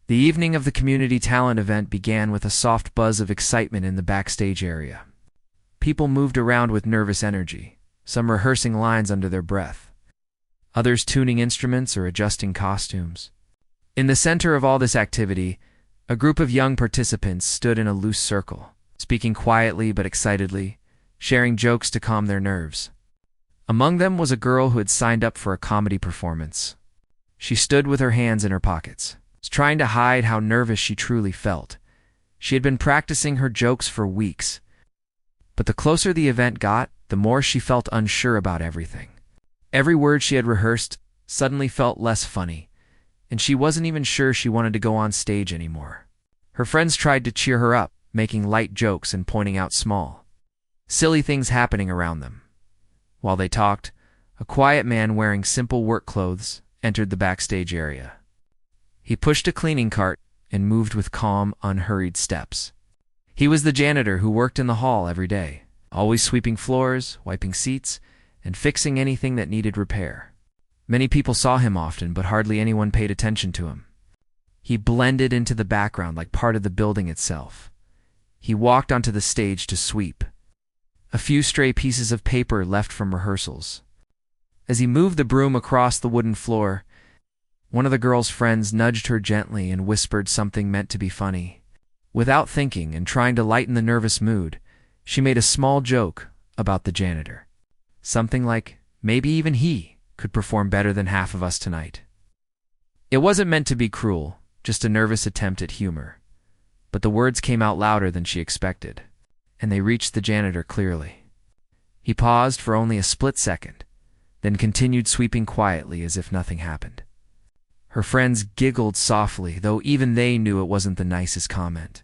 The evening of the community talent event began with a soft buzz of excitement in the backstage area. People moved around with nervous energy, some rehearsing lines under their breath, others tuning instruments or adjusting costumes. In the center of all this activity, a group of young participants stood in a loose circle, speaking quietly but excitedly, sharing jokes to calm their nerves. Among them was a girl who had signed up for a comedy performance. She stood with her hands in her pockets, trying to hide how nervous she truly felt. She had been practicing her jokes for weeks, but the closer the event got, the more she felt unsure about everything. Every word she had rehearsed suddenly felt less funny, and she wasn't even sure she wanted to go on stage anymore. Her friends tried to cheer her up, making light jokes and pointing out small, silly things happening around them. While they talked, a quiet man wearing simple work clothes entered the backstage area. He pushed a cleaning cart and moved with calm, unhurried steps. He was the janitor who worked in the hall every day, always sweeping floors, wiping seats, and fixing anything that needed repair. Many people saw him often, but hardly anyone paid attention to him. He blended into the background like part of the building itself. He walked onto the stage to sweep, a few stray pieces of paper left from rehearsals. As he moved the broom across the wooden floor, one of the girl's friends nudged her gently and whispered something meant to be funny. Without thinking and trying to lighten the nervous mood, she made a small joke about the janitor. Something like, maybe even he could perform better than half of us tonight. It wasn't meant to be cruel, just a nervous attempt at humor. But the words came out louder than she expected, and they reached the janitor clearly. He paused for only a split second, then continued sweeping quietly as if nothing happened. Her friends giggled softly, though even they knew it wasn't the nicest comment.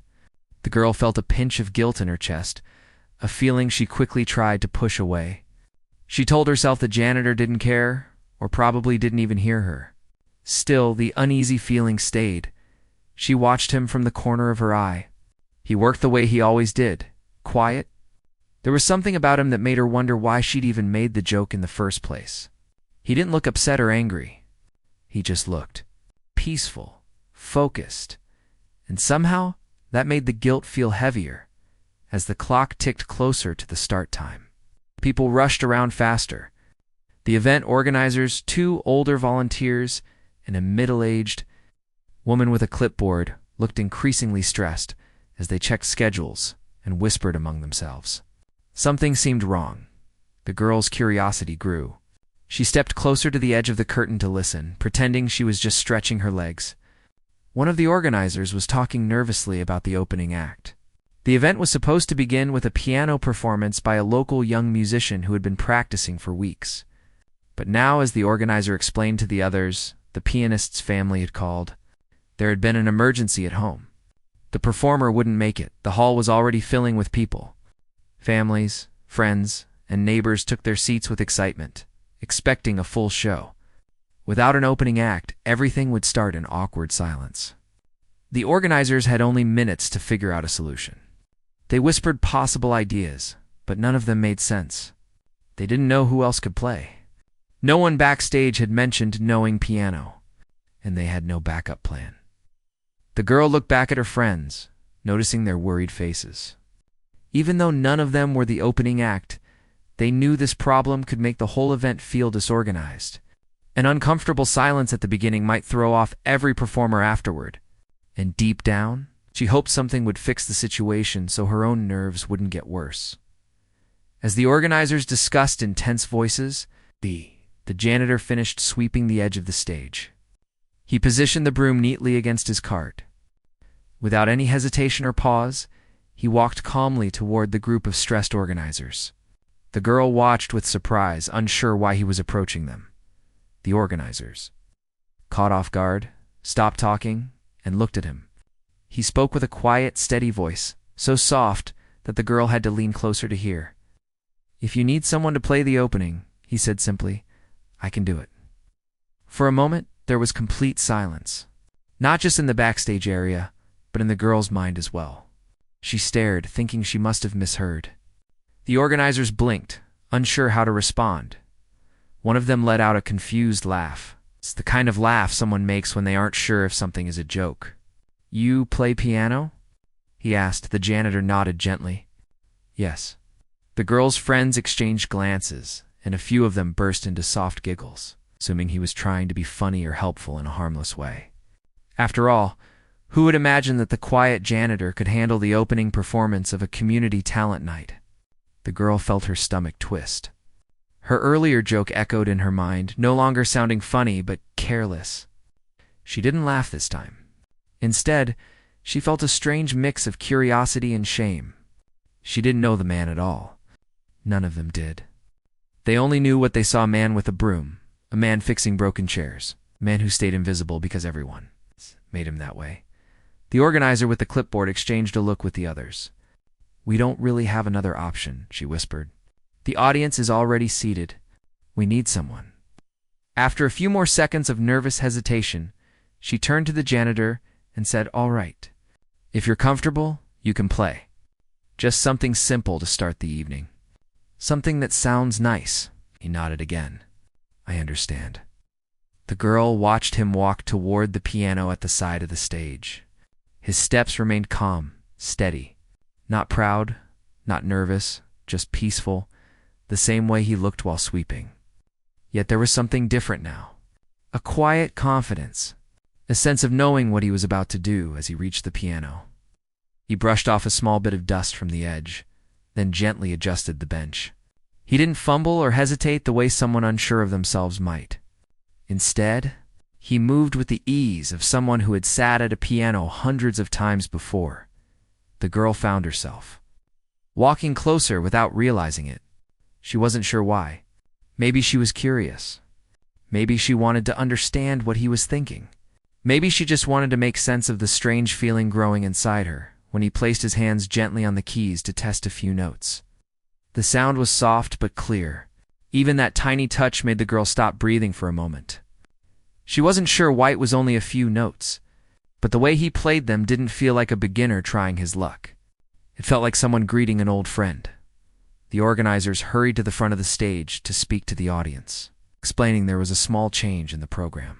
The girl felt a pinch of guilt in her chest, a feeling she quickly tried to push away. She told herself the janitor didn't care, or probably didn't even hear her. Still, the uneasy feeling stayed. She watched him from the corner of her eye. He worked the way he always did, quiet. There was something about him that made her wonder why she'd even made the joke in the first place. He didn't look upset or angry. He just looked peaceful, focused, and somehow that made the guilt feel heavier as the clock ticked closer to the start time. People rushed around faster. The event organizers, two older volunteers, and a middle-aged woman with a clipboard looked increasingly stressed as they checked schedules and whispered among themselves. Something seemed wrong. The girl's curiosity grew. She stepped closer to the edge of the curtain to listen, pretending she was just stretching her legs. One of the organizers was talking nervously about the opening act. The event was supposed to begin with a piano performance by a local young musician who had been practicing for weeks. But now, as the organizer explained to the others, the pianist's family had called. There had been an emergency at home. The performer wouldn't make it. The hall was already filling with people. Families, friends, and neighbors took their seats with excitement, expecting a full show. Without an opening act, everything would start in awkward silence. The organizers had only minutes to figure out a solution. They whispered possible ideas, but none of them made sense. They didn't know who else could play. No one backstage had mentioned knowing piano, and they had no backup plan. The girl looked back at her friends, noticing their worried faces. Even though none of them were the opening act, they knew this problem could make the whole event feel disorganized. An uncomfortable silence at the beginning might throw off every performer afterward. And deep down, she hoped something would fix the situation so her own nerves wouldn't get worse. As the organizers discussed in tense voices, the janitor finished sweeping the edge of the stage. He positioned the broom neatly against his cart. Without any hesitation or pause, he walked calmly toward the group of stressed organizers. The girl watched with surprise, unsure why he was approaching them. The organizers, caught off guard, stopped talking and looked at him. He spoke with a quiet, steady voice, so soft that the girl had to lean closer to hear. "If you need someone to play the opening," he said simply, "I can do it." For a moment, there was complete silence, not just in the backstage area, but in the girl's mind as well. She stared, thinking she must have misheard. The organizers blinked, unsure how to respond. One of them let out a confused laugh. It's the kind of laugh someone makes when they aren't sure if something is a joke. You play piano? He asked. The janitor nodded gently. Yes. The girl's friends exchanged glances, and a few of them burst into soft giggles, assuming he was trying to be funny or helpful in a harmless way. After all, who would imagine that the quiet janitor could handle the opening performance of a community talent night? The girl felt her stomach twist. Her earlier joke echoed in her mind, no longer sounding funny but careless. She didn't laugh this time. Instead, she felt a strange mix of curiosity and shame. She didn't know the man at all. None of them did. They only knew what they saw: a man with a broom, a man fixing broken chairs, a man who stayed invisible because everyone made him that way. The organizer with the clipboard exchanged a look with the others. We don't really have another option, she whispered. The audience is already seated. We need someone. After a few more seconds of nervous hesitation, she turned to the janitor and said, All right. If you're comfortable, you can play. Just something simple to start the evening. Something that sounds nice. He nodded again. I understand. The girl watched him walk toward the piano at the side of the stage. His steps remained calm, steady. Not proud, not nervous, just peaceful, the same way he looked while sweeping. Yet there was something different now. A quiet confidence, a sense of knowing what he was about to do as he reached the piano. He brushed off a small bit of dust from the edge, then gently adjusted the bench. He didn't fumble or hesitate the way someone unsure of themselves might. Instead, he moved with the ease of someone who had sat at a piano hundreds of times before. The girl found herself walking closer without realizing it. She wasn't sure why. Maybe she was curious. Maybe she wanted to understand what he was thinking. Maybe she just wanted to make sense of the strange feeling growing inside her when he placed his hands gently on the keys to test a few notes. The sound was soft but clear. Even that tiny touch made the girl stop breathing for a moment. She wasn't sure why it was only a few notes, but the way he played them didn't feel like a beginner trying his luck. It felt like someone greeting an old friend. The organizers hurried to the front of the stage to speak to the audience, explaining there was a small change in the program.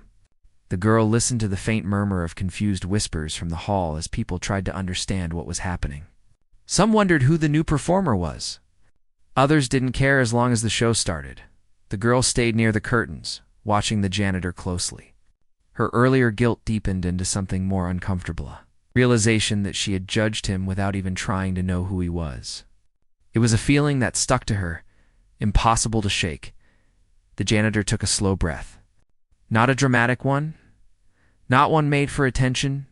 The girl listened to the faint murmur of confused whispers from the hall as people tried to understand what was happening. Some wondered who the new performer was. Others didn't care as long as the show started. The girl stayed near the curtains, watching the janitor closely. Her earlier guilt deepened into something more uncomfortable, a realization that she had judged him without even trying to know who he was. It was a feeling that stuck to her, impossible to shake. The janitor took a slow breath. Not a dramatic one, not one made for attention,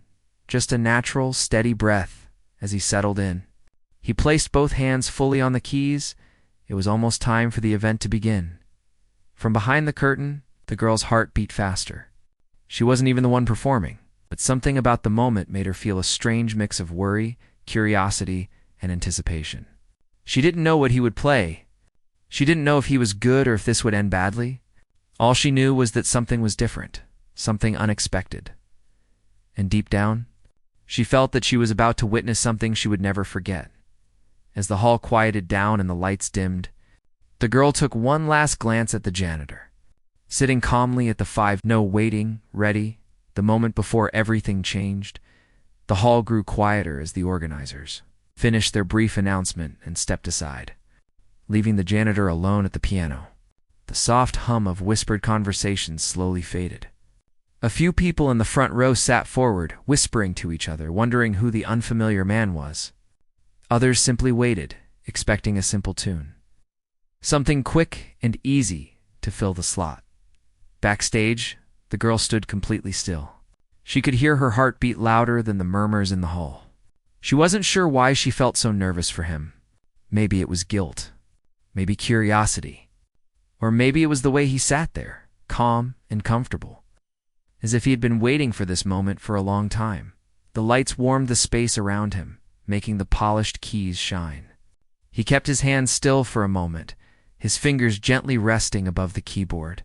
just a natural, steady breath as he settled in. He placed both hands fully on the keys. It was almost time for the event to begin. From behind the curtain, the girl's heart beat faster. She wasn't even the one performing, but something about the moment made her feel a strange mix of worry, curiosity, and anticipation. She didn't know what he would play. She didn't know if he was good or if this would end badly. All she knew was that something was different, something unexpected. And deep down, she felt that she was about to witness something she would never forget. As the hall quieted down and the lights dimmed, the girl took one last glance at the janitor. Sitting calmly at the 5-no waiting, ready, the moment before everything changed, the hall grew quieter as the organizers finished their brief announcement and stepped aside, leaving the janitor alone at the piano. The soft hum of whispered conversations slowly faded. A few people in the front row sat forward, whispering to each other, wondering who the unfamiliar man was. Others simply waited, expecting a simple tune. Something quick and easy to fill the slot. Backstage, the girl stood completely still. She could hear her heart beat louder than the murmurs in the hall. She wasn't sure why she felt so nervous for him. Maybe it was guilt. Maybe curiosity. Or maybe it was the way he sat there, calm and comfortable, as if he had been waiting for this moment for a long time. The lights warmed the space around him, making the polished keys shine. He kept his hands still for a moment, his fingers gently resting above the keyboard.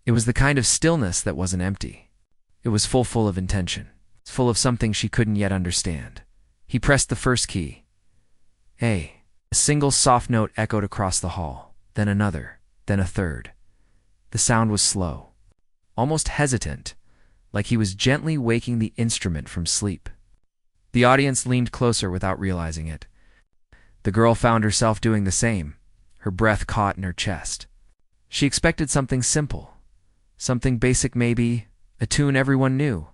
It was the kind of stillness that wasn't empty. It was full of intention, full of something she couldn't yet understand. He pressed the first key. A single soft note echoed across the hall, then another, then a third. The sound was slow, almost hesitant, like he was gently waking the instrument from sleep. The audience leaned closer without realizing it. The girl found herself doing the same, her breath caught in her chest. She expected something simple, something basic maybe, a tune everyone knew.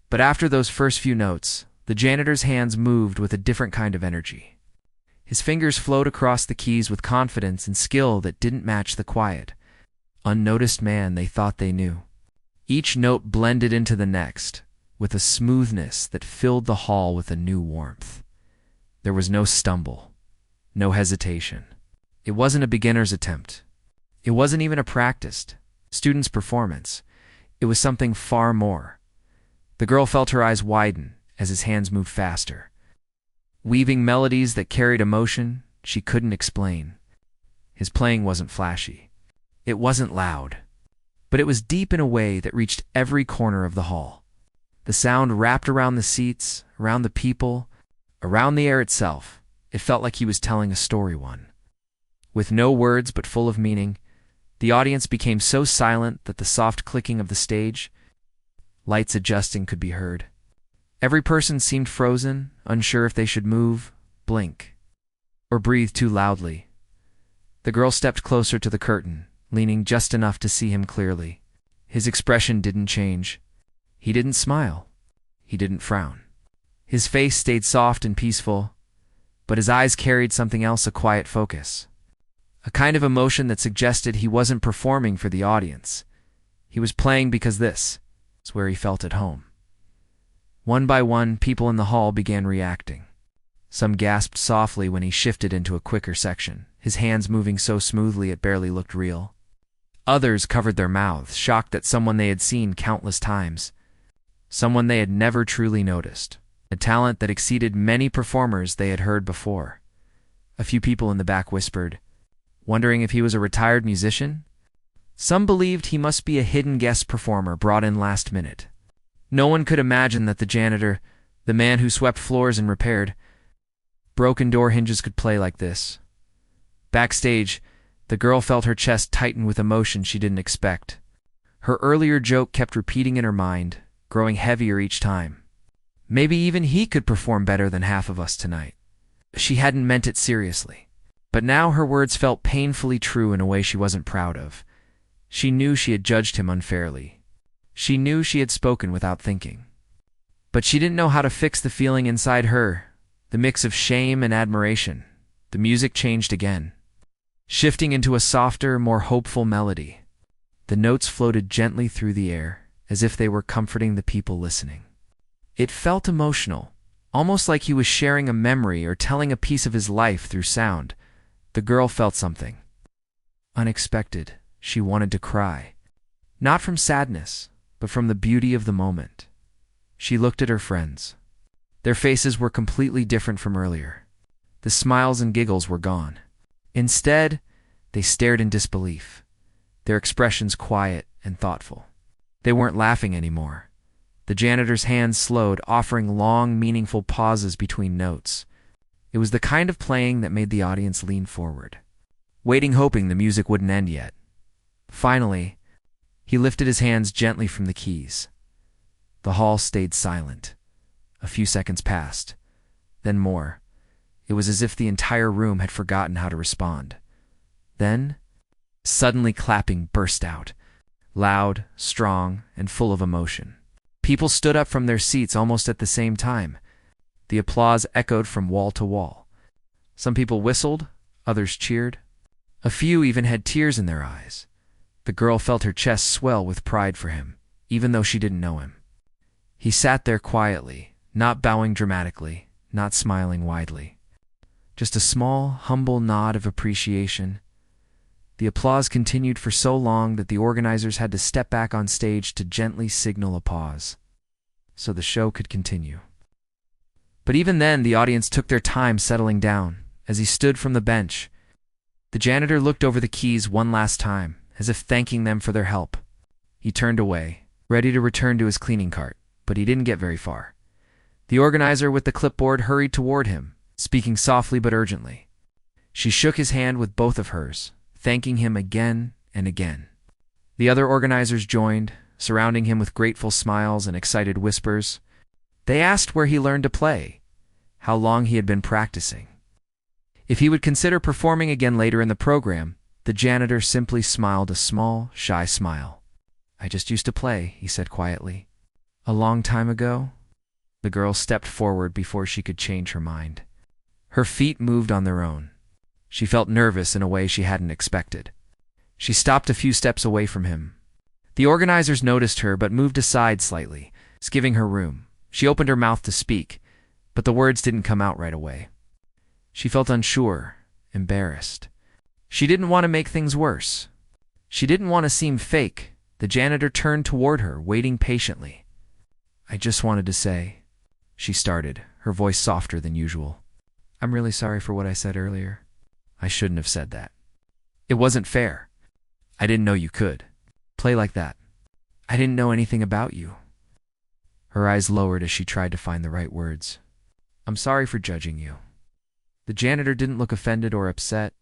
But after those first few notes, the janitor's hands moved with a different kind of energy. His fingers flowed across the keys with confidence and skill that didn't match the quiet, unnoticed man they thought they knew. Each note blended into the next, with a smoothness that filled the hall with a new warmth. There was no stumble, no hesitation. It wasn't a beginner's attempt. It wasn't even a practiced student's performance. It was something far more. The girl felt her eyes widen as his hands moved faster, weaving melodies that carried emotion she couldn't explain. His playing wasn't flashy. It wasn't loud, but it was deep in a way that reached every corner of the hall. The sound wrapped around the seats, around the people, around the air itself. It felt like he was telling a story one. With no words but full of meaning, the audience became so silent that the soft clicking of the stage, lights adjusting, could be heard. Every person seemed frozen, unsure if they should move, blink, or breathe too loudly. The girl stepped closer to the curtain, leaning just enough to see him clearly. His expression didn't change. He didn't smile. He didn't frown. His face stayed soft and peaceful, but his eyes carried something else, a quiet focus. A kind of emotion that suggested he wasn't performing for the audience. He was playing because this is where he felt at home. One by one, people in the hall began reacting. Some gasped softly when he shifted into a quicker section, his hands moving so smoothly it barely looked real. Others covered their mouths, shocked that someone they had seen countless times, someone they had never truly noticed, a talent that exceeded many performers they had heard before. A few people in the back whispered, wondering if he was a retired musician. Some believed he must be a hidden guest performer brought in last minute. No one could imagine that the janitor, the man who swept floors and repaired broken door hinges, could play like this. Backstage, the girl felt her chest tighten with emotion she didn't expect. Her earlier joke kept repeating in her mind, growing heavier each time. Maybe even he could perform better than half of us tonight. She hadn't meant it seriously, but now her words felt painfully true in a way she wasn't proud of. She knew she had judged him unfairly. She knew she had spoken without thinking. But she didn't know how to fix the feeling inside her, the mix of shame and admiration. The music changed again, shifting into a softer, more hopeful melody. The notes floated gently through the air, as if they were comforting the people listening. It felt emotional, almost like he was sharing a memory or telling a piece of his life through sound. The girl felt something unexpected. She wanted to cry, not from sadness, but from the beauty of the moment. She looked at her friends. Their faces were completely different from earlier. The smiles and giggles were gone. Instead, they stared in disbelief, their expressions quiet and thoughtful. They weren't laughing anymore. The janitor's hands slowed, offering long, meaningful pauses between notes. It was the kind of playing that made the audience lean forward, waiting, hoping the music wouldn't end yet. Finally, he lifted his hands gently from the keys. The hall stayed silent. A few seconds passed, then more. It was as if the entire room had forgotten how to respond. Then, suddenly clapping burst out, loud, strong, and full of emotion. People stood up from their seats almost at the same time. The applause echoed from wall to wall. Some people whistled, others cheered. A few even had tears in their eyes. The girl felt her chest swell with pride for him, even though she didn't know him. He sat there quietly, not bowing dramatically, not smiling widely. Just a small, humble nod of appreciation. The applause continued for so long that the organizers had to step back on stage to gently signal a pause, so the show could continue. But even then, the audience took their time settling down. As he stood from the bench, the janitor looked over the keys one last time, as if thanking them for their help. He turned away, ready to return to his cleaning cart, but he didn't get very far. The organizer with the clipboard hurried toward him, speaking softly but urgently. She shook his hand with both of hers, thanking him again and again. The other organizers joined, surrounding him with grateful smiles and excited whispers. They asked where he learned to play, how long he had been practicing. If he would consider performing again later in the program, the janitor simply smiled a small, shy smile. "I just used to play," he said quietly. "A long time ago?" The girl stepped forward before she could change her mind. Her feet moved on their own. She felt nervous in a way she hadn't expected. She stopped a few steps away from him. The organizers noticed her but moved aside slightly, giving her room. She opened her mouth to speak, but the words didn't come out right away. She felt unsure, embarrassed. She didn't want to make things worse. She didn't want to seem fake. The janitor turned toward her, waiting patiently. "I just wanted to say," she started, her voice softer than usual. "I'm really sorry for what I said earlier. I shouldn't have said that. It wasn't fair. I didn't know you could play like that. I didn't know anything about you." Her eyes lowered as she tried to find the right words. "I'm sorry for judging you." The janitor didn't look offended or upset.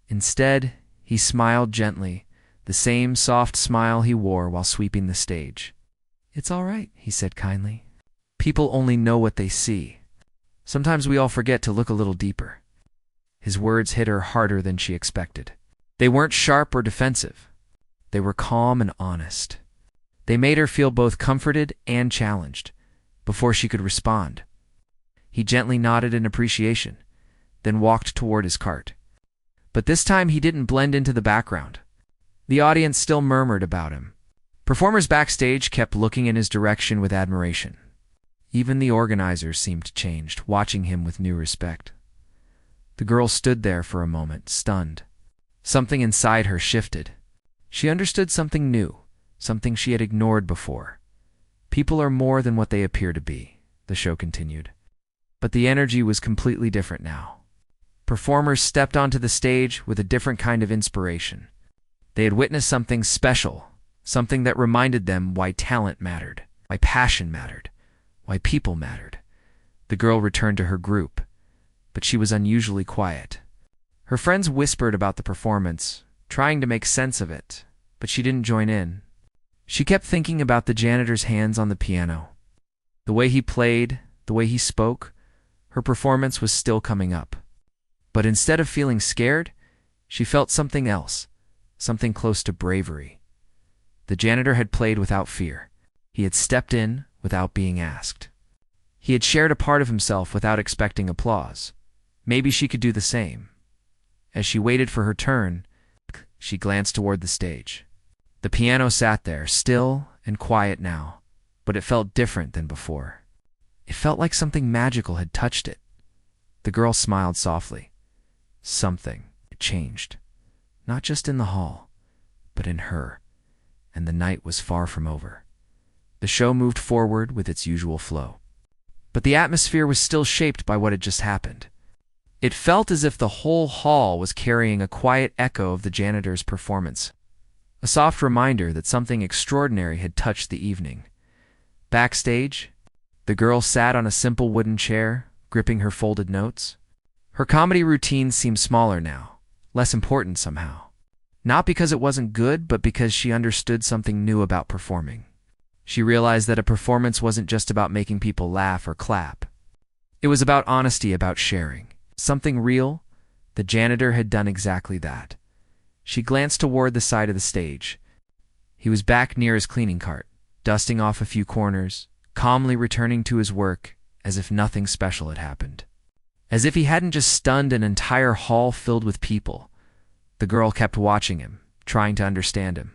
Instead, he smiled gently, the same soft smile he wore while sweeping the stage. "It's all right," he said kindly. "People only know what they see. Sometimes we all forget to look a little deeper." His words hit her harder than she expected. They weren't sharp or defensive. They were calm and honest. They made her feel both comforted and challenged. Before she could respond, he gently nodded in appreciation, then walked toward his cart. But this time he didn't blend into the background. The audience still murmured about him. Performers backstage kept looking in his direction with admiration. Even the organizers seemed changed, watching him with new respect. The girl stood there for a moment, stunned. Something inside her shifted. She understood something new, something she had ignored before. People are more than what they appear to be, the show continued. But the energy was completely different now. Performers stepped onto the stage with a different kind of inspiration. They had witnessed something special, something that reminded them why talent mattered, why passion mattered, why people mattered. The girl returned to her group, but she was unusually quiet. Her friends whispered about the performance, trying to make sense of it, but she didn't join in. She kept thinking about the janitor's hands on the piano. The way he played, the way he spoke, her performance was still coming up. But instead of feeling scared, she felt something else, something close to bravery. The janitor had played without fear. He had stepped in without being asked. He had shared a part of himself without expecting applause. Maybe she could do the same. As she waited for her turn, she glanced toward the stage. The piano sat there, still and quiet now, but it felt different than before. It felt like something magical had touched it. The girl smiled softly. Something had changed, not just in the hall, but in her, and the night was far from over. The show moved forward with its usual flow. But the atmosphere was still shaped by what had just happened. It felt as if the whole hall was carrying a quiet echo of the janitor's performance, a soft reminder that something extraordinary had touched the evening. Backstage, the girl sat on a simple wooden chair, gripping her folded notes. Her comedy routine seemed smaller now, less important somehow. Not because it wasn't good, but because she understood something new about performing. She realized that a performance wasn't just about making people laugh or clap. It was about honesty, about sharing. Something real. The janitor had done exactly that. She glanced toward the side of the stage. He was back near his cleaning cart, dusting off a few corners, calmly returning to his work as if nothing special had happened. As if he hadn't just stunned an entire hall filled with people. The girl kept watching him, trying to understand him.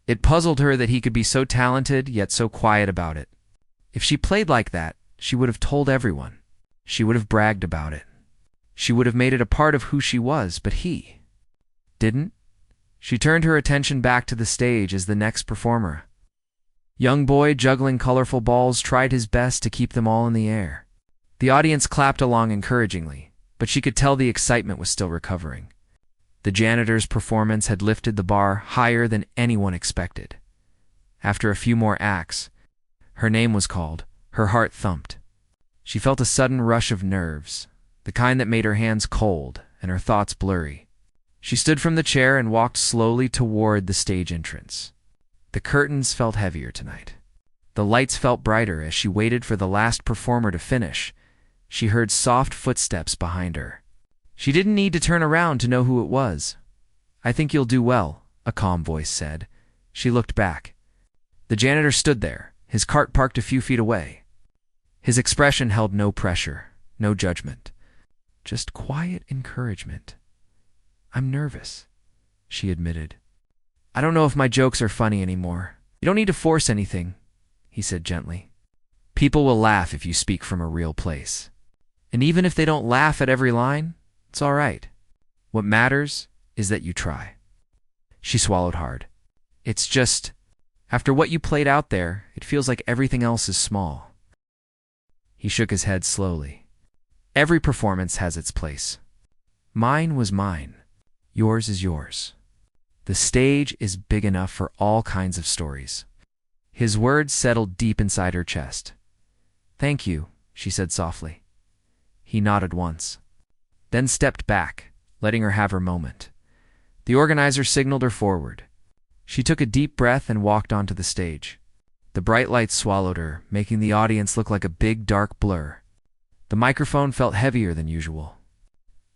It puzzled her that he could be so talented, yet so quiet about it. If she played like that, she would have told everyone. She would have bragged about it. She would have made it a part of who she was, but he didn't. She turned her attention back to the stage as the next performer. Young boy juggling colorful balls tried his best to keep them all in the air. The audience clapped along encouragingly, but she could tell the excitement was still recovering. The janitor's performance had lifted the bar higher than anyone expected. After a few more acts, her name was called. Her heart thumped. She felt a sudden rush of nerves, the kind that made her hands cold and her thoughts blurry. She stood from the chair and walked slowly toward the stage entrance. The curtains felt heavier tonight. The lights felt brighter as she waited for the last performer to finish. She heard soft footsteps behind her. She didn't need to turn around to know who it was. "I think you'll do well," a calm voice said. She looked back. The janitor stood there, his cart parked a few feet away. His expression held no pressure, no judgment, just quiet encouragement. "I'm nervous," she admitted. "I don't know if my jokes are funny anymore." "You don't need to force anything," he said gently. "People will laugh if you speak from a real place. And even if they don't laugh at every line, it's all right. What matters is that you try." She swallowed hard. "It's just, after what you played out there, it feels like everything else is small." He shook his head slowly. "Every performance has its place. Mine was mine. Yours is yours. The stage is big enough for all kinds of stories." His words settled deep inside her chest. "Thank you," she said softly. He nodded once, then stepped back, letting her have her moment. The organizer signaled her forward. She took a deep breath and walked onto the stage. The bright lights swallowed her, making the audience look like a big dark blur. The microphone felt heavier than usual.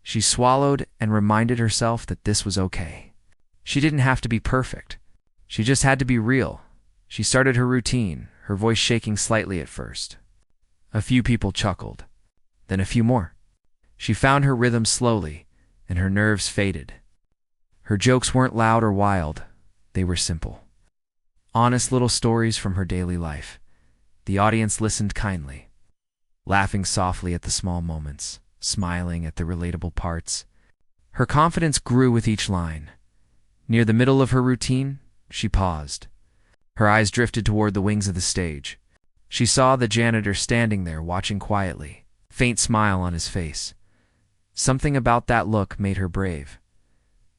She swallowed and reminded herself that this was okay. She didn't have to be perfect. She just had to be real. She started her routine, her voice shaking slightly at first. A few people chuckled, then a few more. She found her rhythm slowly, and her nerves faded. Her jokes weren't loud or wild. They were simple. Honest little stories from her daily life. The audience listened kindly, laughing softly at the small moments, smiling at the relatable parts. Her confidence grew with each line. Near the middle of her routine, she paused. Her eyes drifted toward the wings of the stage. She saw the janitor standing there watching quietly, faint smile on his face. Something about that look made her brave.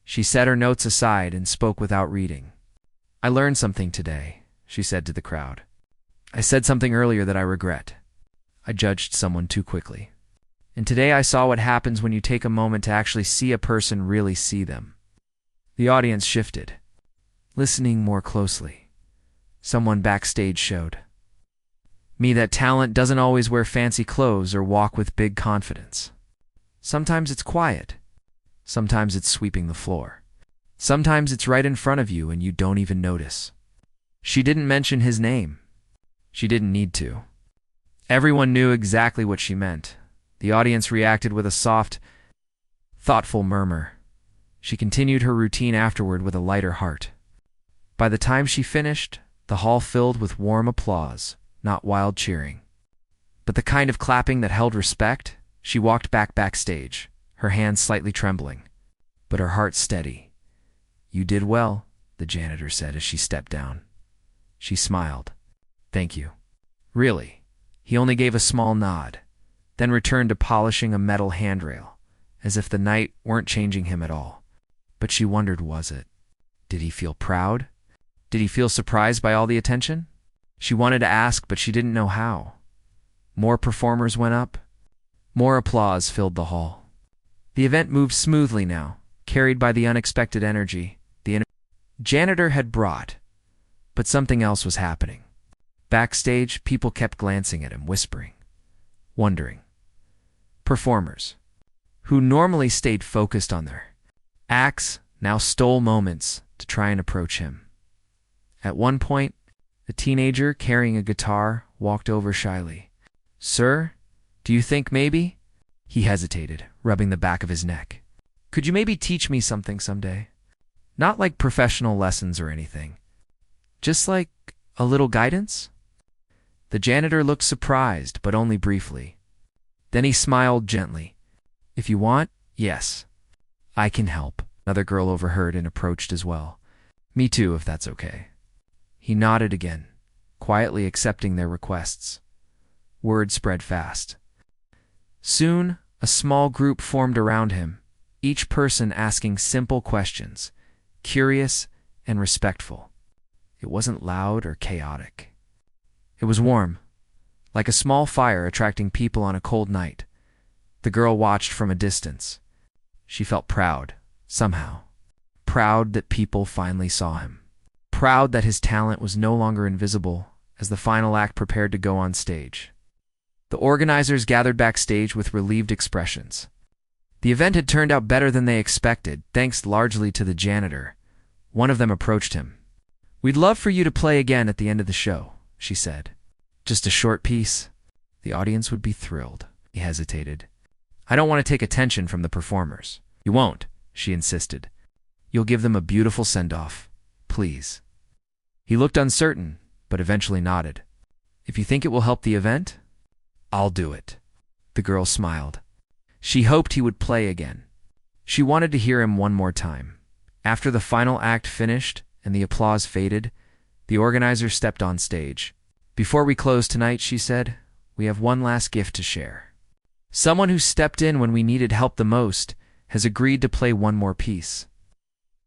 She set her notes aside and spoke without reading. "I learned something today," she said to the crowd. "I said something earlier that I regret. I judged someone too quickly. And today I saw what happens when you take a moment to actually see a person really see them." The audience shifted, listening more closely. Someone backstage showed me that talent doesn't always wear fancy clothes or walk with big confidence. Sometimes it's quiet. Sometimes it's sweeping the floor. Sometimes it's right in front of you and you don't even notice. She didn't mention his name. She didn't need to. Everyone knew exactly what she meant. The audience reacted with a soft, thoughtful murmur. She continued her routine afterward with a lighter heart. By the time she finished, the hall filled with warm applause, not wild cheering, but the kind of clapping that held respect. She walked backstage, her hands slightly trembling, but her heart steady. "You did well," the janitor said as she stepped down. She smiled. "Thank you." "Really?" He only gave a small nod, then returned to polishing a metal handrail, as if the night weren't changing him at all. But she wondered, was it? Did he feel proud? Did he feel surprised by all the attention? She wanted to ask, but she didn't know how. More performers went up. More applause filled the hall. The event moved smoothly now, carried by the unexpected energy the janitor had brought. But something else was happening. Backstage, people kept glancing at him, whispering, wondering. Performers, who normally stayed focused on their acts, now stole moments to try and approach him. At one point, a teenager carrying a guitar walked over shyly. "Sir, do you think maybe?" He hesitated, rubbing the back of his neck. "Could you maybe teach me something someday? Not like professional lessons or anything. Just like a little guidance?" The janitor looked surprised, but only briefly. Then he smiled gently. "If you want, yes. I can help." Another girl overheard and approached as well. "Me too, if that's okay." He nodded again, quietly accepting their requests. Word spread fast. Soon, a small group formed around him, each person asking simple questions, curious and respectful. It wasn't loud or chaotic. It was warm, like a small fire attracting people on a cold night. The girl watched from a distance. She felt proud, somehow. Proud that people finally saw him. Proud that his talent was no longer invisible as the final act prepared to go on stage. The organizers gathered backstage with relieved expressions. The event had turned out better than they expected, thanks largely to the janitor. One of them approached him. "We'd love for you to play again at the end of the show," she said. "Just a short piece." The audience would be thrilled. He hesitated. "I don't want to take attention from the performers." "You won't," she insisted. "You'll give them a beautiful send-off. Please." He looked uncertain, but eventually nodded. "If you think it will help the event, I'll do it." The girl smiled. She hoped he would play again. She wanted to hear him one more time. After the final act finished and the applause faded, the organizer stepped on stage. "Before we close tonight," she said, "we have one last gift to share. Someone who stepped in when we needed help the most has agreed to play one more piece."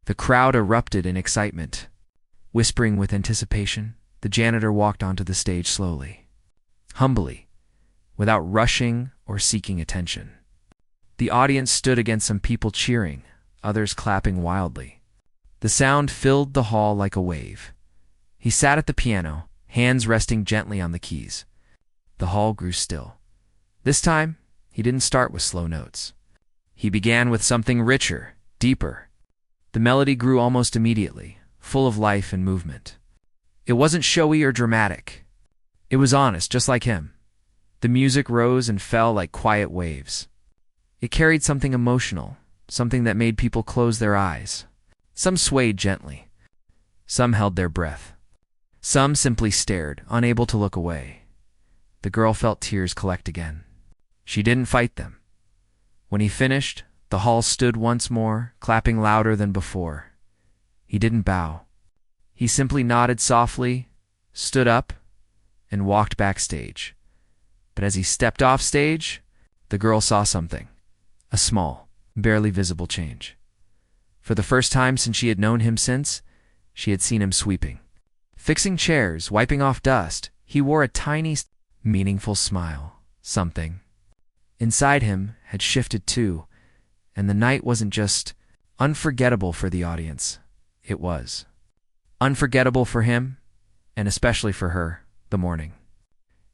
The crowd erupted in excitement. Whispering with anticipation, the janitor walked onto the stage slowly, humbly, without rushing or seeking attention. The audience stood against some people cheering, others clapping wildly. The sound filled the hall like a wave. He sat at the piano, hands resting gently on the keys. The hall grew still. This time, he didn't start with slow notes. He began with something richer, deeper. The melody grew almost immediately, full of life and movement. It wasn't showy or dramatic. It was honest, just like him. The music rose and fell like quiet waves. It carried something emotional, something that made people close their eyes. Some swayed gently. Some held their breath. Some simply stared, unable to look away. The girl felt tears collect again. She didn't fight them. When he finished, the hall stood once more, clapping louder than before. He didn't bow. He simply nodded softly, stood up, and walked backstage. But as he stepped off stage, the girl saw something. A small, barely visible change. For the first time since she had known him she had seen him sweeping. Fixing chairs, wiping off dust, he wore a tiny, meaningful smile. Something inside him had shifted too, and the night wasn't just unforgettable for the audience. It was unforgettable for him, and especially for her, the morning.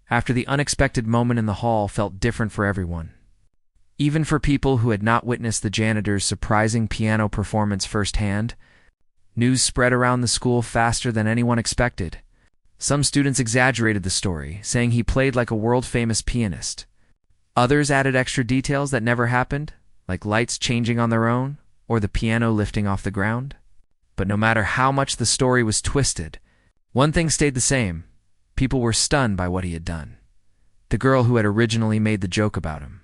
After the unexpected moment in the hall felt different for everyone. Even for people who had not witnessed the janitor's surprising piano performance firsthand, news spread around the school faster than anyone expected. Some students exaggerated the story, saying he played like a world-famous pianist. Others added extra details that never happened, like lights changing on their own, or the piano lifting off the ground. But no matter how much the story was twisted, one thing stayed the same. People were stunned by what he had done. The girl who had originally made the joke about him,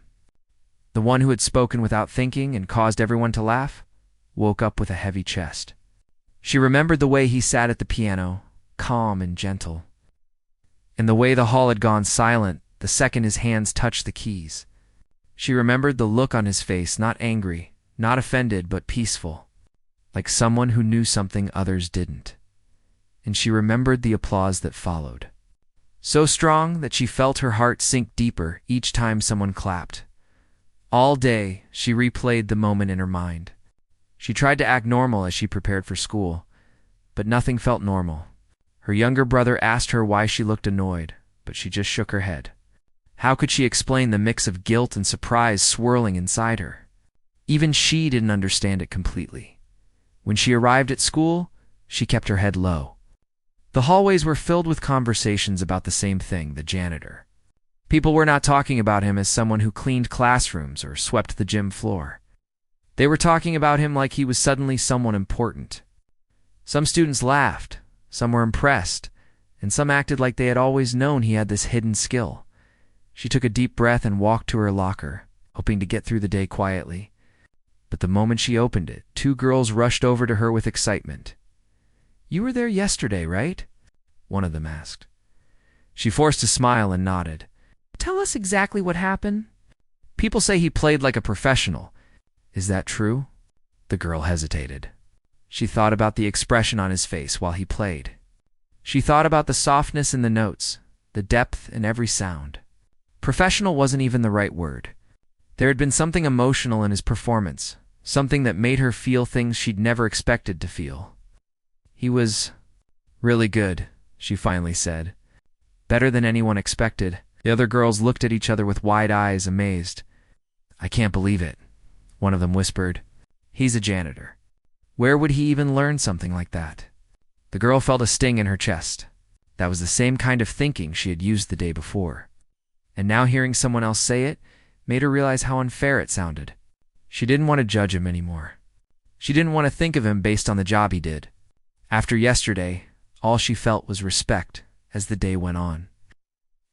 the one who had spoken without thinking and caused everyone to laugh, woke up with a heavy chest. She remembered the way he sat at the piano, calm and gentle, and the way the hall had gone silent the second his hands touched the keys. She remembered the look on his face, not angry, not offended, but peaceful, like someone who knew something others didn't. And she remembered the applause that followed, so strong that she felt her heart sink deeper each time someone clapped. All day, she replayed the moment in her mind. She tried to act normal as she prepared for school, but nothing felt normal. Her younger brother asked her why she looked annoyed, but she just shook her head. How could she explain the mix of guilt and surprise swirling inside her? Even she didn't understand it completely. When she arrived at school, she kept her head low. The hallways were filled with conversations about the same thing, the janitor. People were not talking about him as someone who cleaned classrooms or swept the gym floor. They were talking about him like he was suddenly someone important. Some students laughed, some were impressed, and some acted like they had always known he had this hidden skill. She took a deep breath and walked to her locker, hoping to get through the day quietly. But the moment she opened it, two girls rushed over to her with excitement. "You were there yesterday, right?" one of them asked. She forced a smile and nodded. "Tell us exactly what happened." "People say he played like a professional. Is that true?" The girl hesitated. She thought about the expression on his face while he played. She thought about the softness in the notes, the depth in every sound. Professional wasn't even the right word. There had been something emotional in his performance, something that made her feel things she'd never expected to feel. "He was really good," she finally said. better than anyone expected. The other girls looked at each other with wide eyes, amazed. "I can't believe it," one of them whispered. "He's a janitor. Where would he even learn something like that?" The girl felt a sting in her chest. That was the same kind of thinking she had used the day before. And now hearing someone else say it made her realize how unfair it sounded. She didn't want to judge him anymore. She didn't want to think of him based on the job he did. After yesterday, all she felt was respect as the day went on.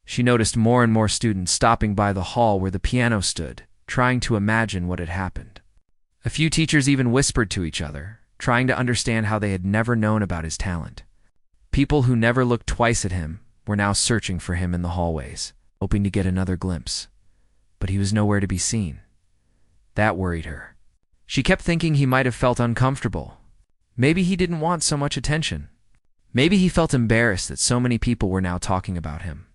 She noticed more and more students stopping by the hall where the piano stood, trying to imagine what had happened. A few teachers even whispered to each other, trying to understand how they had never known about his talent. People who never looked twice at him were now searching for him in the hallways, hoping to get another glimpse. But he was nowhere to be seen. That worried her. She kept thinking he might have felt uncomfortable. Maybe he didn't want so much attention. Maybe he felt embarrassed that so many people were now talking about him.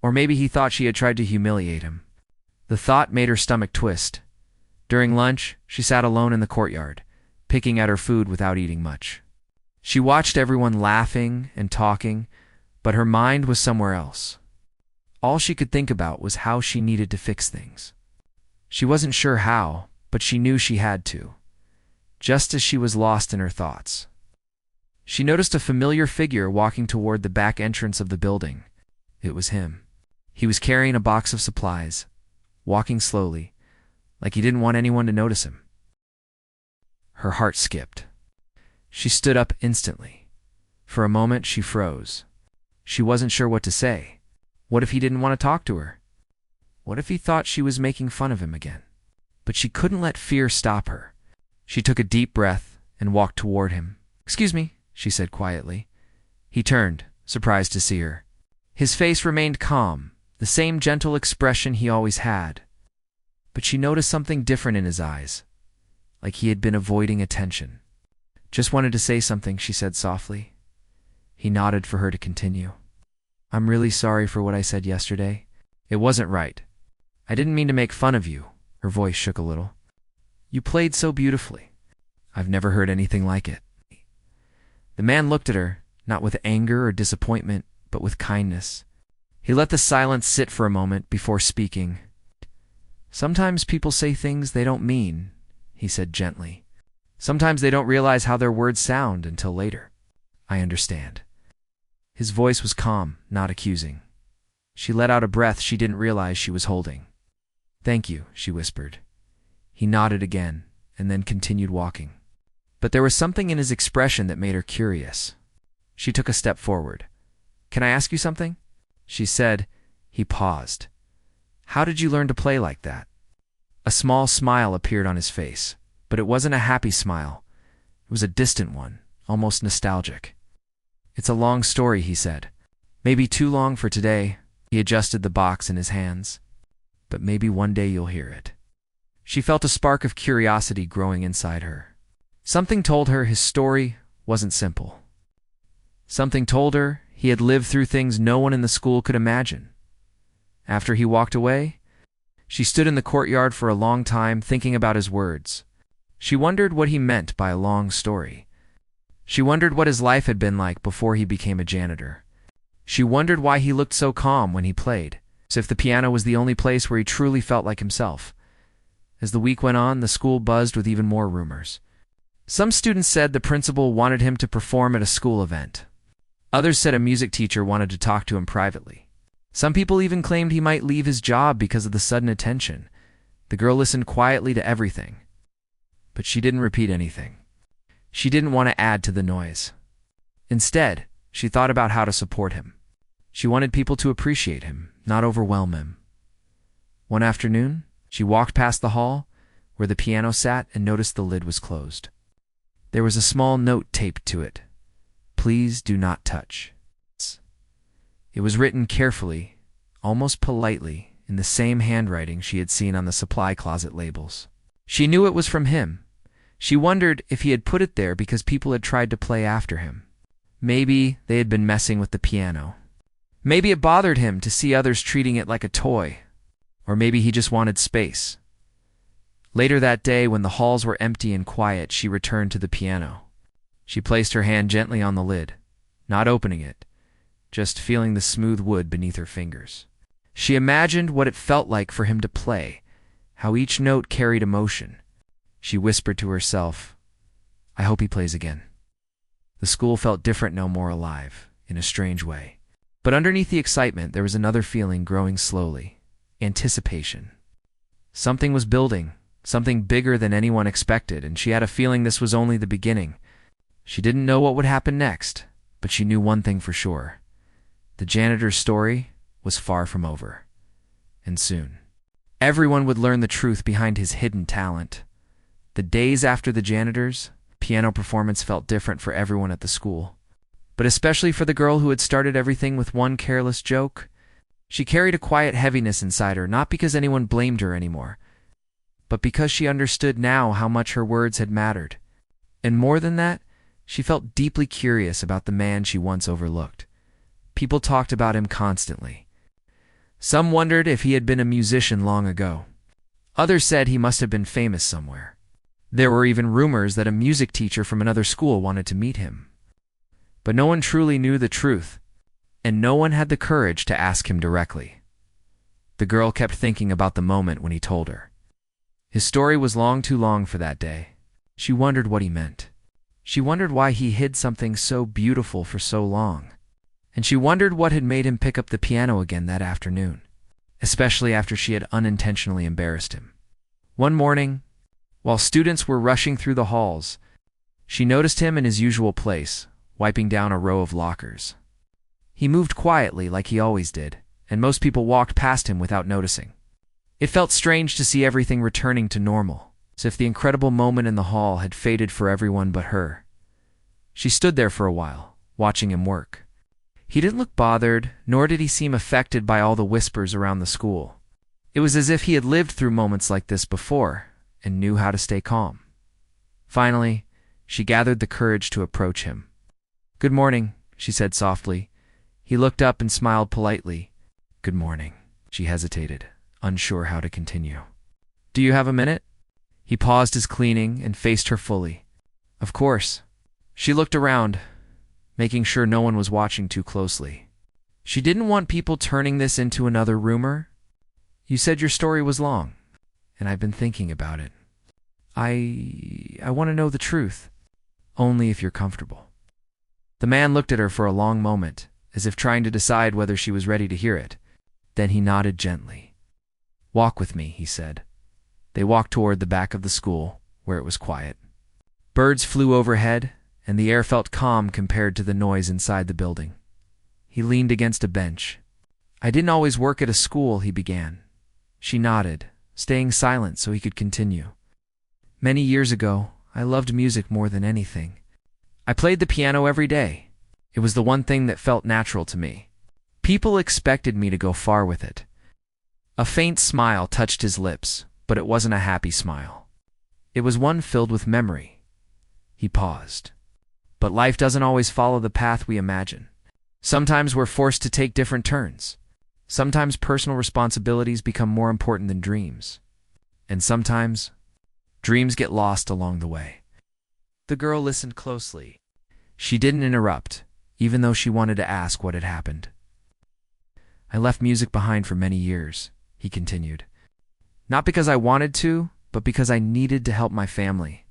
Or maybe he thought she had tried to humiliate him. The thought made her stomach twist. During lunch, she sat alone in the courtyard, picking at her food without eating much. She watched everyone laughing and talking, but her mind was somewhere else. All she could think about was how she needed to fix things. She wasn't sure how, but she knew she had to, just as she was lost in her thoughts. She noticed a familiar figure walking toward the back entrance of the building. It was him. He was carrying a box of supplies, walking slowly, like he didn't want anyone to notice him. Her heart skipped. She stood up instantly. For a moment, she froze. She wasn't sure what to say. What if he didn't want to talk to her? What if he thought she was making fun of him again? But she couldn't let fear stop her. She took a deep breath and walked toward him. "Excuse me," she said quietly. He turned, surprised to see her. His face remained calm, the same gentle expression he always had. But she noticed something different in his eyes, like he had been avoiding attention. "Just wanted to say something," she said softly. He nodded for her to continue. "I'm really sorry for what I said yesterday. It wasn't right. I didn't mean to make fun of you." Her voice shook a little. "You played so beautifully. I've never heard anything like it." The man looked at her, not with anger or disappointment, but with kindness. He let the silence sit for a moment before speaking. "Sometimes people say things they don't mean," he said gently. "Sometimes they don't realize how their words sound until later. I understand." His voice was calm, not accusing. She let out a breath she didn't realize she was holding. "Thank you," she whispered. He nodded again, and then continued walking. But there was something in his expression that made her curious. She took a step forward. "Can I ask you something?" she said. He paused. "How did you learn to play like that?" A small smile appeared on his face, but it wasn't a happy smile. It was a distant one, almost nostalgic. "It's a long story," he said. "Maybe too long for today." He adjusted the box in his hands. "But maybe one day you'll hear it." She felt a spark of curiosity growing inside her. Something told her his story wasn't simple. Something told her he had lived through things no one in the school could imagine. After he walked away, she stood in the courtyard for a long time thinking about his words. She wondered what he meant by a long story. She wondered what his life had been like before he became a janitor. She wondered why he looked so calm when he played, as if the piano was the only place where he truly felt like himself. As the week went on, the school buzzed with even more rumors. Some students said the principal wanted him to perform at a school event. Others said a music teacher wanted to talk to him privately. Some people even claimed he might leave his job because of the sudden attention. The girl listened quietly to everything. But she didn't repeat anything. She didn't want to add to the noise. Instead, she thought about how to support him. She wanted people to appreciate him, not overwhelm him. One afternoon, she walked past the hall, where the piano sat, and noticed the lid was closed. There was a small note taped to it. "Please do not touch." It was written carefully, almost politely, in the same handwriting she had seen on the supply closet labels. She knew it was from him. She wondered if he had put it there because people had tried to play after him. Maybe they had been messing with the piano. Maybe it bothered him to see others treating it like a toy. Or maybe he just wanted space. Later that day, when the halls were empty and quiet, she returned to the piano. She placed her hand gently on the lid, not opening it, just feeling the smooth wood beneath her fingers. She imagined what it felt like for him to play, how each note carried emotion. She whispered to herself, "I hope he plays again." The school felt different now, more alive, in a strange way. But underneath the excitement, there was another feeling growing slowly: anticipation. Something was building, something bigger than anyone expected, and she had a feeling this was only the beginning. She didn't know what would happen next, but she knew one thing for sure. The janitor's story was far from over. And soon, everyone would learn the truth behind his hidden talent. The days after the janitor's piano performance felt different for everyone at the school, but especially for the girl who had started everything with one careless joke. She carried a quiet heaviness inside her, not because anyone blamed her anymore, but because she understood now how much her words had mattered. And more than that, she felt deeply curious about the man she once overlooked. People talked about him constantly. Some wondered if he had been a musician long ago. Others said he must have been famous somewhere. There were even rumors that a music teacher from another school wanted to meet him. But no one truly knew the truth, and no one had the courage to ask him directly. The girl kept thinking about the moment when he told her. His story was long, too long for that day. She wondered what he meant. She wondered why he hid something so beautiful for so long. And she wondered what had made him pick up the piano again that afternoon, especially after she had unintentionally embarrassed him. One morning, while students were rushing through the halls, she noticed him in his usual place, wiping down a row of lockers. He moved quietly like he always did, and most people walked past him without noticing. It felt strange to see everything returning to normal, as if the incredible moment in the hall had faded for everyone but her. She stood there for a while, watching him work. He didn't look bothered, nor did he seem affected by all the whispers around the school. It was as if he had lived through moments like this before and knew how to stay calm. Finally, she gathered the courage to approach him. "Good morning," she said softly. He looked up and smiled politely. "Good morning." She hesitated, unsure how to continue. "Do you have a minute?" He paused his cleaning and faced her fully. "Of course." She looked around, making sure no one was watching too closely. She didn't want people turning this into another rumor. "You said your story was long, and I've been thinking about it. I want to know the truth, only if you're comfortable." The man looked at her for a long moment, as if trying to decide whether she was ready to hear it. Then he nodded gently. "Walk with me," he said. They walked toward the back of the school, where it was quiet. Birds flew overhead, and the air felt calm compared to the noise inside the building. He leaned against a bench. "I didn't always work at a school," he began. She nodded, staying silent so he could continue. "Many years ago, I loved music more than anything. I played the piano every day. It was the one thing that felt natural to me. People expected me to go far with it." A faint smile touched his lips, but it wasn't a happy smile. It was one filled with memory. He paused. But life doesn't always follow the path we imagine. Sometimes we're forced to take different turns. Sometimes personal responsibilities become more important than dreams. And sometimes, dreams get lost along the way. The girl listened closely. She didn't interrupt, even though she wanted to ask what had happened. "I left music behind for many years," he continued. "Not because I wanted to, but because I needed to help my family.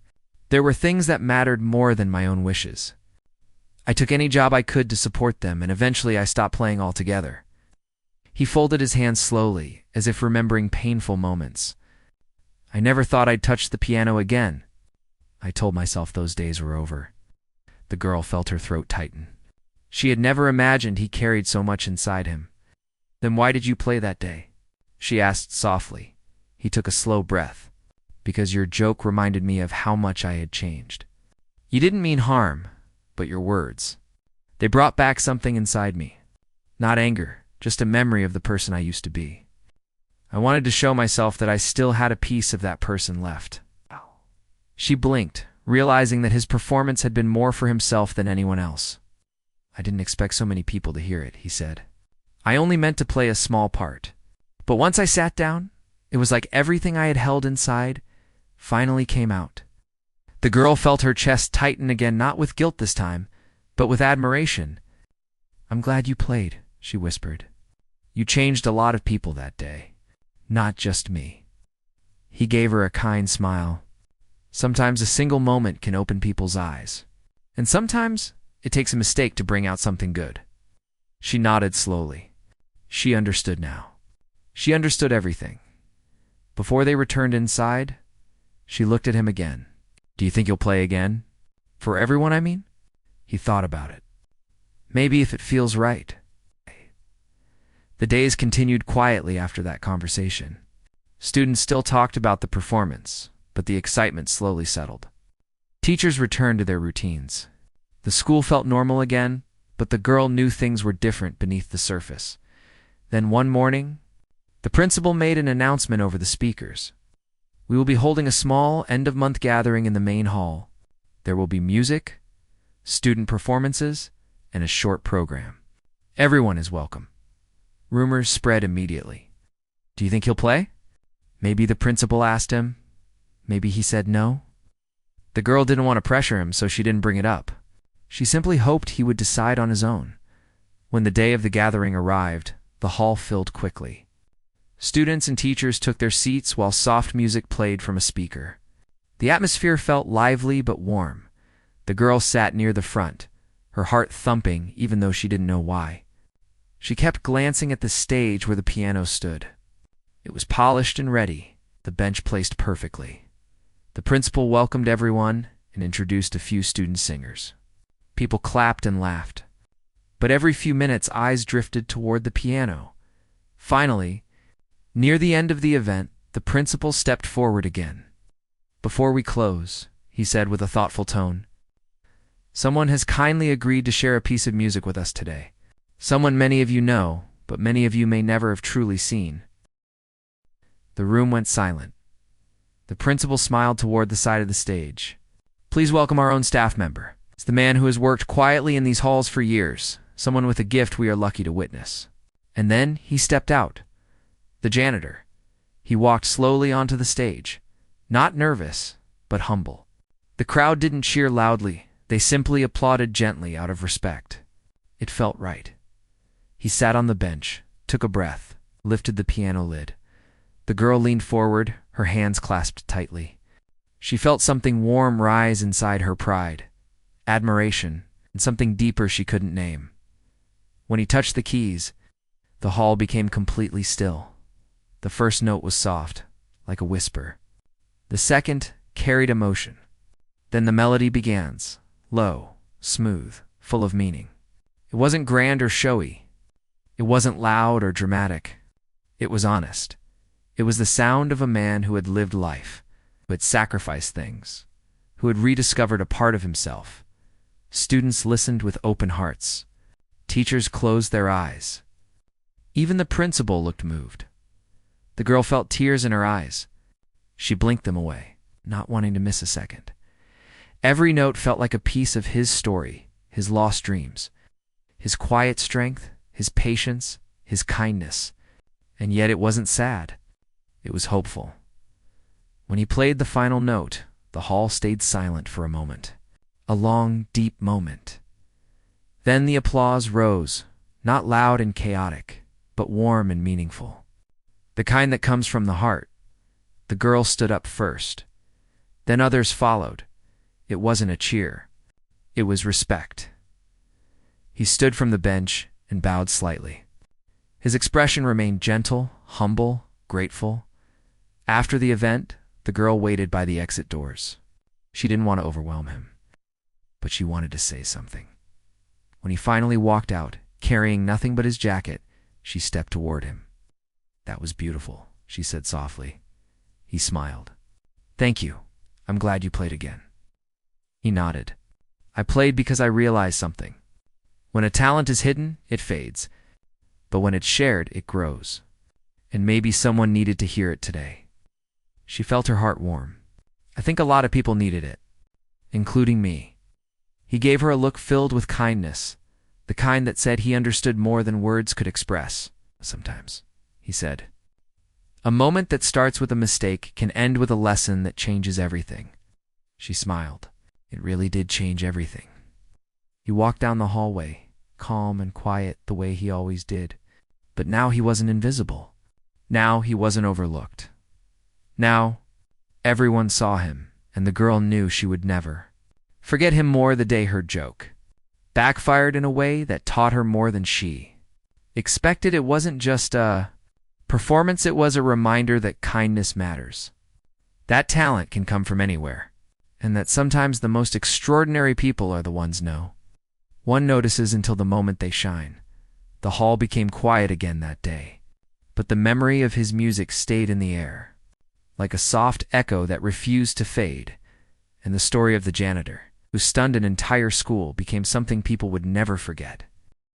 There were things that mattered more than my own wishes. I took any job I could to support them, and eventually I stopped playing altogether." He folded his hands slowly, as if remembering painful moments. "I never thought I'd touch the piano again. I told myself those days were over." The girl felt her throat tighten. She had never imagined he carried so much inside him. "Then why did you play that day?" she asked softly. He took a slow breath. "Because your joke reminded me of how much I had changed. You didn't mean harm, but your words. They brought back something inside me. Not anger, just a memory of the person I used to be. I wanted to show myself that I still had a piece of that person left." She blinked, realizing that his performance had been more for himself than anyone else. "I didn't expect so many people to hear it," he said. "I only meant to play a small part. But once I sat down, it was like everything I had held inside finally came out." The girl felt her chest tighten again, not with guilt this time, but with admiration. I'm glad you played, she whispered. You changed a lot of people that day, not just me. He gave her a kind smile. Sometimes a single moment can open people's eyes, and sometimes it takes a mistake to bring out something good. She nodded slowly. She understood now. She understood everything. Before they returned inside, she looked at him again. Do you think you'll play again? For everyone, I mean? He thought about it. Maybe if it feels right. The days continued quietly after that conversation. Students still talked about the performance, but the excitement slowly settled. Teachers returned to their routines. The school felt normal again, but the girl knew things were different beneath the surface. Then one morning, the principal made an announcement over the speakers. We will be holding a small end-of-month gathering in the main hall. There will be music, student performances, and a short program. Everyone is welcome. Rumors spread immediately. Do you think he'll play? Maybe the principal asked him. Maybe he said no. The girl didn't want to pressure him, so she didn't bring it up. She simply hoped he would decide on his own. When the day of the gathering arrived, the hall filled quickly. Students and teachers took their seats while soft music played from a speaker. The atmosphere felt lively but warm. The girl sat near the front, her heart thumping even though she didn't know why. She kept glancing at the stage where the piano stood. It was polished and ready, the bench placed perfectly. The principal welcomed everyone and introduced a few student singers. People clapped and laughed. But every few minutes, eyes drifted toward the piano. Finally, near the end of the event, the principal stepped forward again. Before we close, he said with a thoughtful tone, someone has kindly agreed to share a piece of music with us today. Someone many of you know, but many of you may never have truly seen. The room went silent. The principal smiled toward the side of the stage. Please welcome our own staff member. It's the man who has worked quietly in these halls for years, someone with a gift we are lucky to witness. And then he stepped out. The janitor. He walked slowly onto the stage, not nervous, but humble. The crowd didn't cheer loudly. They simply applauded gently out of respect. It felt right. He sat on the bench, took a breath, lifted the piano lid. The girl leaned forward, her hands clasped tightly. She felt something warm rise inside her pride, admiration, and something deeper she couldn't name. When he touched the keys, the hall became completely still. The first note was soft, like a whisper. The second carried emotion. Then the melody begins, low, smooth, full of meaning. It wasn't grand or showy. It wasn't loud or dramatic. It was honest. It was the sound of a man who had lived life, who had sacrificed things, who had rediscovered a part of himself. Students listened with open hearts. Teachers closed their eyes. Even the principal looked moved. The girl felt tears in her eyes. She blinked them away, not wanting to miss a second. Every note felt like a piece of his story, his lost dreams, his quiet strength, his patience, his kindness. And yet it wasn't sad. It was hopeful. When he played the final note, the hall stayed silent for a moment. A long, deep moment. Then the applause rose, not loud and chaotic, but warm and meaningful. The kind that comes from the heart. The girl stood up first. Then others followed. It wasn't a cheer. It was respect. He stood from the bench and bowed slightly. His expression remained gentle, humble, grateful. After the event, the girl waited by the exit doors. She didn't want to overwhelm him, but she wanted to say something. When he finally walked out, carrying nothing but his jacket, she stepped toward him. That was beautiful, she said softly. He smiled. Thank you. I'm glad you played again. He nodded. I played because I realized something. When a talent is hidden, it fades. But when it's shared, it grows. And maybe someone needed to hear it today. She felt her heart warm. I think a lot of people needed it, including me. He gave her a look filled with kindness, the kind that said he understood more than words could express. Sometimes, he said. A moment that starts with a mistake can end with a lesson that changes everything. She smiled. It really did change everything. He walked down the hallway, calm and quiet the way he always did. But now he wasn't invisible. Now he wasn't overlooked. Now everyone saw him, and the girl knew she would never forget him more the day her joke backfired in a way that taught her more than she expected. It wasn't just a performance, it was a reminder that kindness matters, that talent can come from anywhere, and that sometimes the most extraordinary people are the ones one notices until the moment they shine. The hall became quiet again that day, but the memory of his music stayed in the air, like a soft echo that refused to fade, and the story of the janitor, who stunned an entire school, became something people would never forget.